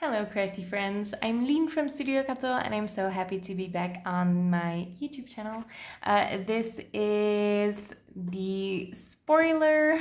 Hello crafty friends, I'm Lien from Studio Kato and I'm so happy to be back on my YouTube channel. This is the spoiler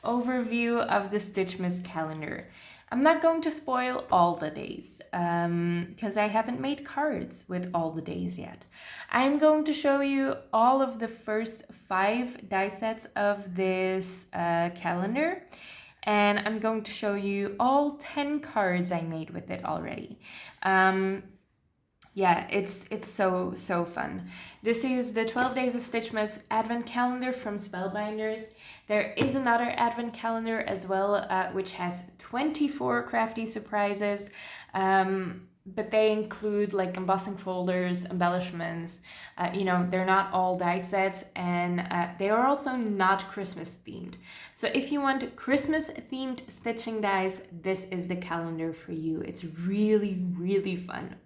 overview of the Stitchmas calendar. I'm not going to spoil all the days because I haven't made cards with all the days yet. I'm going to show you all of the first 5 die sets of this calendar. And I'm going to show you all 10 cards I made with it already. Yeah, it's so fun. This is the 12 Days of Stitchmas Advent Calendar from Spellbinders. There is another Advent Calendar as well, which has 24 crafty surprises. But they include like embossing folders, embellishments. They're not all die sets, and they are also not Christmas themed. So if you want Christmas themed stitching dies, this is the calendar for you. It's really fun.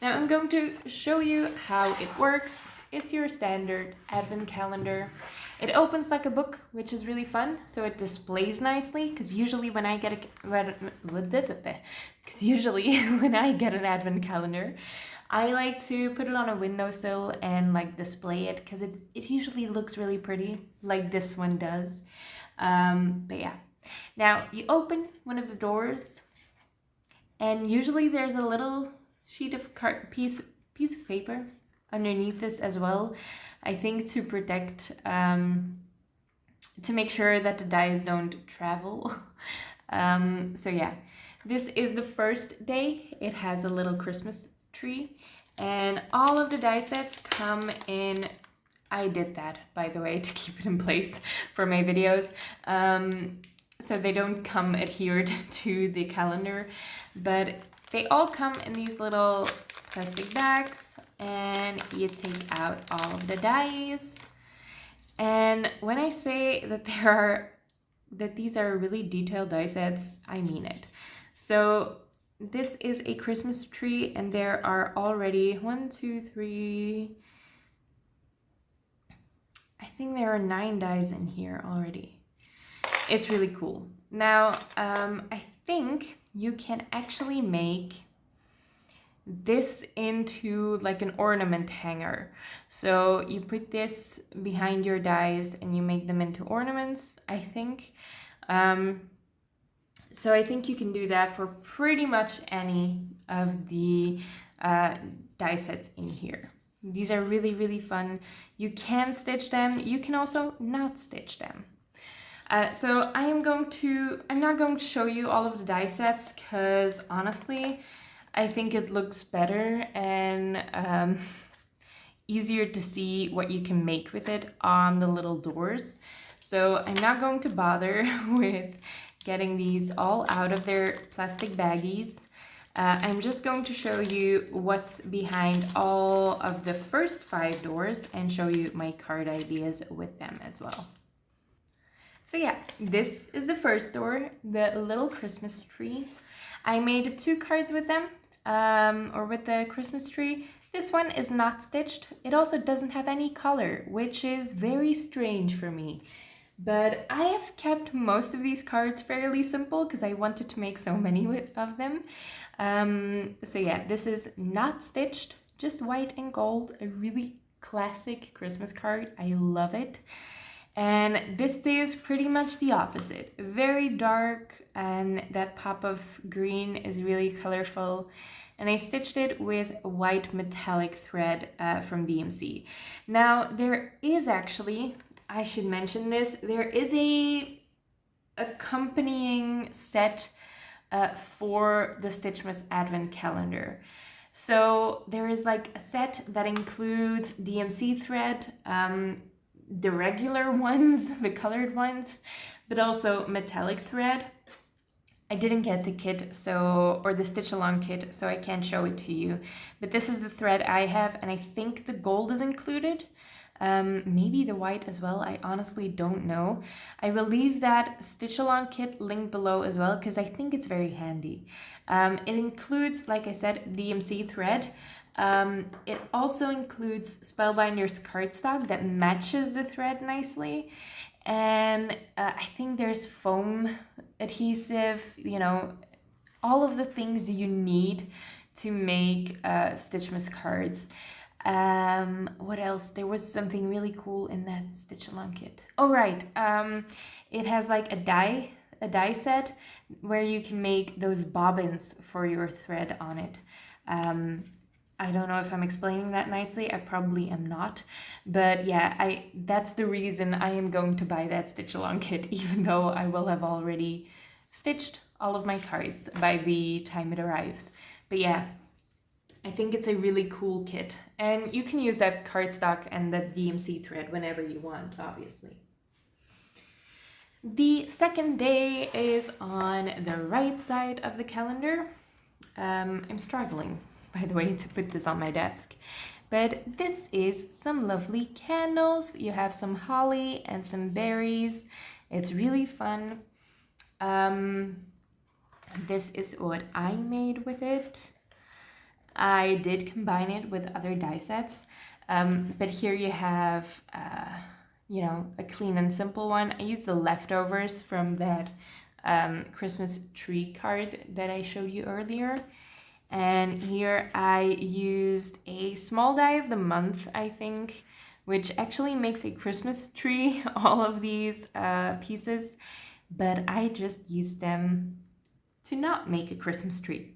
Now I'm going to show you how it works. It's your standard advent calendar. It opens like a book, which is really fun. So it displays nicely, because usually when I get an advent calendar, I like to put it on a windowsill and like display it, because it usually looks really pretty, like this one does. But yeah, now you open one of the doors, and usually there's a little sheet of piece of paper underneath this as well, I think to protect, to make sure that the dies don't travel. So yeah, this is the first day. It has a little Christmas tree, and all of the die sets come in. I did that, by the way, to keep it in place for my videos. So they don't come adhered to the calendar, but they all come in these little plastic bags, and you take out all of the dies. And when I say that these are really detailed die sets, I mean it. So this is a Christmas tree, and there are already 1, 2, 3. I think there are 9 dies in here already. It's really cool. Now, I think you can actually make this into like an ornament hanger. So you put this behind your dies and you make them into ornaments, I think. So I think you can do that for pretty much any of the die sets in here. These are really fun. You can stitch them. You can also not stitch them. So I'm not going to show you all of the die sets, because honestly, I think it looks better and easier to see what you can make with it on the little doors. So I'm not going to bother with getting these all out of their plastic baggies. I'm just going to show you what's behind all of the first 5 doors and show you my card ideas with them as well. So yeah, this is the first door, the little Christmas tree. I made 2 cards with them, or with the Christmas tree. This one is not stitched. It also doesn't have any color, which is very strange for me. But I have kept most of these cards fairly simple because I wanted to make so many of them. So yeah, this is not stitched, just white and gold, a really classic Christmas card. I love it. And this is pretty much the opposite. Very dark, and that pop of green is really colorful. And I stitched it with white metallic thread from DMC. Now, there is actually, I should mention this, there is a accompanying set for the Stitchmas Advent Calendar. So there is like a set that includes DMC thread, the regular ones, the colored ones, but also metallic thread. I didn't get the kit, or the stitch along kit, so I can't show it to you. But this is the thread I have, and I think the gold is included. Maybe the white as well, I honestly don't know. I will leave that stitch along kit linked below as well, because I think it's very handy. It includes, like I said, DMC thread. It also includes Spellbinders cardstock that matches the thread nicely. And I think there's foam adhesive, all of the things you need to make Stitchmas cards. What else? There was something really cool in that stitch along kit. Oh right, it has like a die set where you can make those bobbins for your thread on it. I don't know if I'm explaining that nicely. I probably am not, but yeah, that's the reason I am going to buy that stitch along kit, even though I will have already stitched all of my cards by the time it arrives. But yeah, I think it's a really cool kit, and you can use that cardstock and the DMC thread whenever you want, obviously. The second day is on the right side of the calendar. I'm struggling, by the way, to put this on my desk. But this is some lovely candles. You have some holly and some berries. It's really fun. This is what I made with it. I did combine it with other die sets, but here you have, you know, a clean and simple one. I used the leftovers from that Christmas tree card that I showed you earlier. And here I used a small die of the month, I think, which actually makes a Christmas tree, all of these pieces, but I just used them to not make a Christmas tree.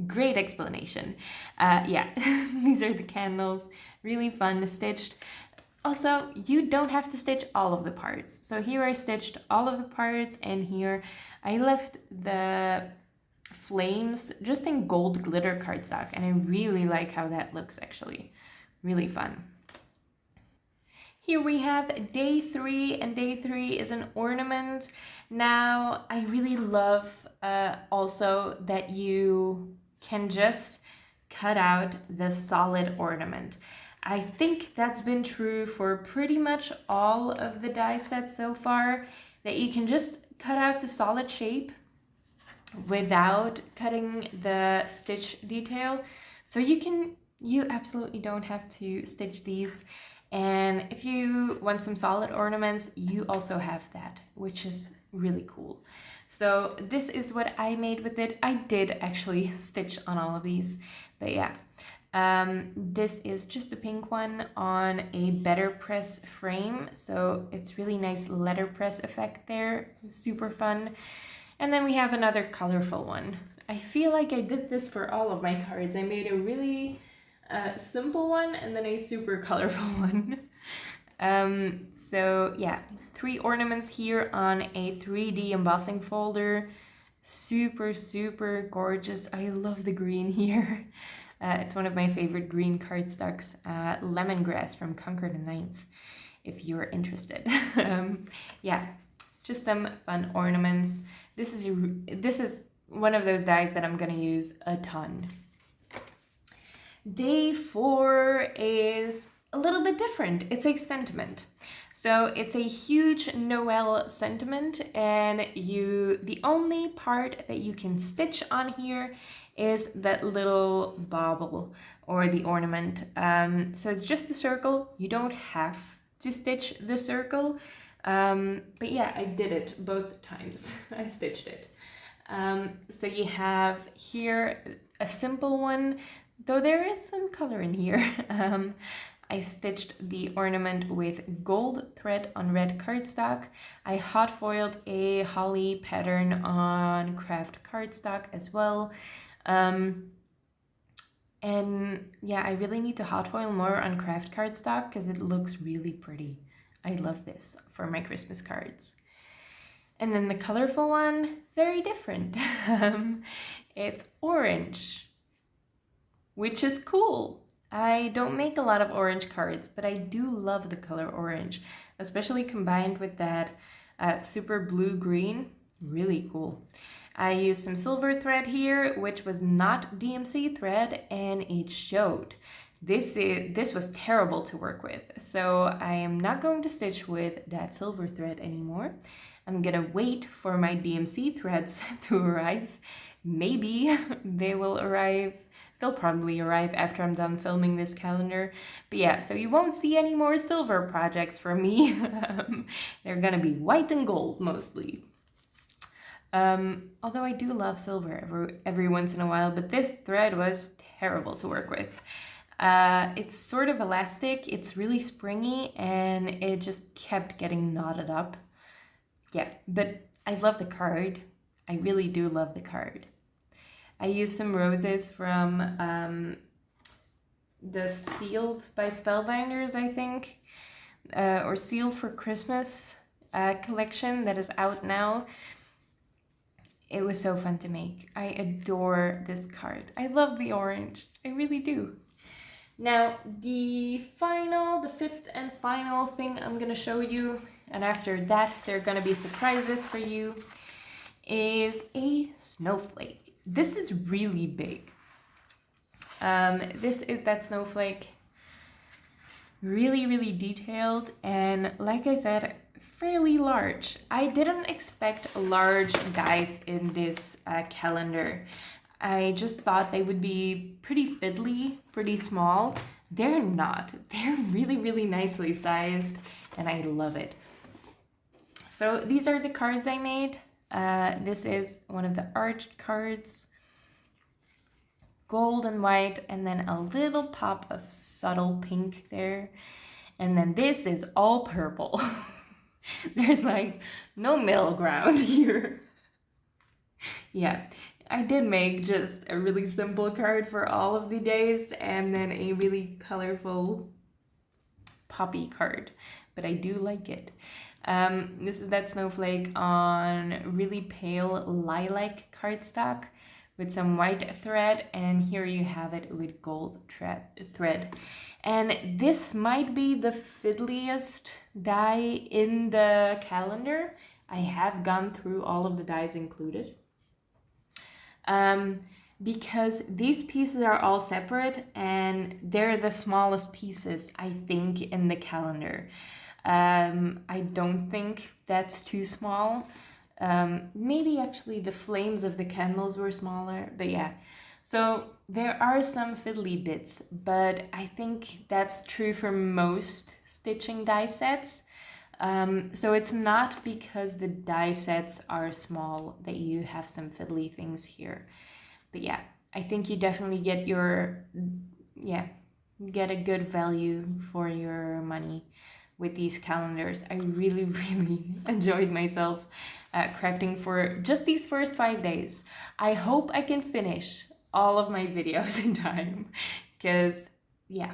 Great explanation. Yeah, these are the candles, really fun stitched. Also, you don't have to stitch all of the parts. So here I stitched all of the parts, and here I left the flames just in gold glitter cardstock, and I really like how that looks, actually. Really fun. Here we have day 3, and day 3 is an ornament. Now, I really love also that you can just cut out the solid ornament. I think that's been true for pretty much all of the die sets so far, that you can just cut out the solid shape without cutting the stitch detail. So you absolutely don't have to stitch these. And if you want some solid ornaments, you also have that, which is really cool. So this is what I made with it. I did actually stitch on all of these, but yeah. This is just a pink one on a better press frame. So it's really nice letterpress effect there, super fun. And then we have another colorful one. I feel like I did this for all of my cards. I made a really simple one and then a super colorful one. So yeah, 3 ornaments here on a 3D embossing folder. Super, super gorgeous. I love the green here. It's one of my favorite green cardstocks, Lemongrass from Concord and 9th, if you're interested. Yeah, just some fun ornaments. This is one of those dies that I'm gonna use a ton. Day 4 is a little bit different. It's a sentiment. So it's a huge Noel sentiment, and the only part that you can stitch on here is that little bauble or the ornament. So it's just a circle. You don't have to stitch the circle. But yeah, I did it both times. I stitched it. So you have here a simple one, though there is some color in here. I stitched the ornament with gold thread on red cardstock. I hot foiled a holly pattern on craft cardstock as well. And yeah, I really need to hot foil more on craft cardstock because it looks really pretty. I love this for my Christmas cards. And then the colorful one, very different. It's orange, which is cool. I don't make a lot of orange cards, but I do love the color orange, especially combined with that super blue-green. Really cool. I used some silver thread here, which was not DMC thread, and it showed. This was terrible to work with, so I am not going to stitch with that silver thread anymore. I'm gonna wait for my DMC threads to arrive. Maybe they will arrive. They'll probably arrive after I'm done filming this calendar. But yeah, so you won't see any more silver projects from me. They're gonna be white and gold mostly. Although I do love silver every once in a while, but this thread was terrible to work with. It's sort of elastic, it's really springy, and it just kept getting knotted up. Yeah, but I love the card. I really do love the card. I used some roses from the Sealed by Spellbinders, I think, or Sealed for Christmas collection that is out now. It was so fun to make. I adore this card. I love the orange. I really do. Now, the fifth and final thing I'm gonna show you, and after that there are gonna be surprises for you, is a snowflake. This is really big. This is that snowflake. Really, really detailed, and like I said, fairly large. I didn't expect large dies in this calendar. I just thought they would be pretty fiddly, pretty small. They're not. They're really, really nicely sized, and I love it. So these are the cards I made. This is one of the arched cards. Gold and white, and then a little pop of subtle pink there. And then this is all purple. There's like no middle ground here. Yeah, I did make just a really simple card for all of the days, and then a really colorful poppy card, but I do like it. This is that snowflake on really pale lilac cardstock with some white thread, and here you have it with gold thread. And this might be the fiddliest die in the calendar. I have gone through all of the dies included. Because these pieces are all separate, and they're the smallest pieces, I think, in the calendar. I don't think that's too small. Maybe actually the flames of the candles were smaller, but yeah. So there are some fiddly bits, but I think that's true for most stitching die sets. So it's not because the die sets are small that you have some fiddly things here. But yeah, I think you definitely get get a good value for your money with these calendars. I really, really enjoyed myself crafting for just these first 5 days. I hope I can finish all of my videos in time, because yeah,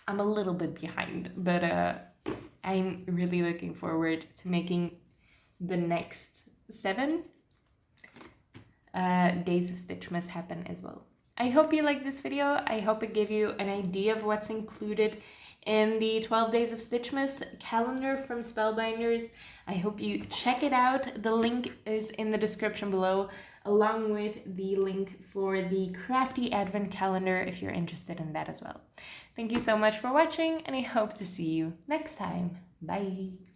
I'm a little bit behind, but I'm really looking forward to making the next 7 days of Stitchmas happen as well. I hope you liked this video. I hope it gave you an idea of what's included in the 12 Days of Stitchmas calendar from Spellbinders. I hope you check it out. The link is in the description below, along with the link for the crafty advent calendar if you're interested in that as well. Thank you so much for watching, and I hope to see you next time. Bye!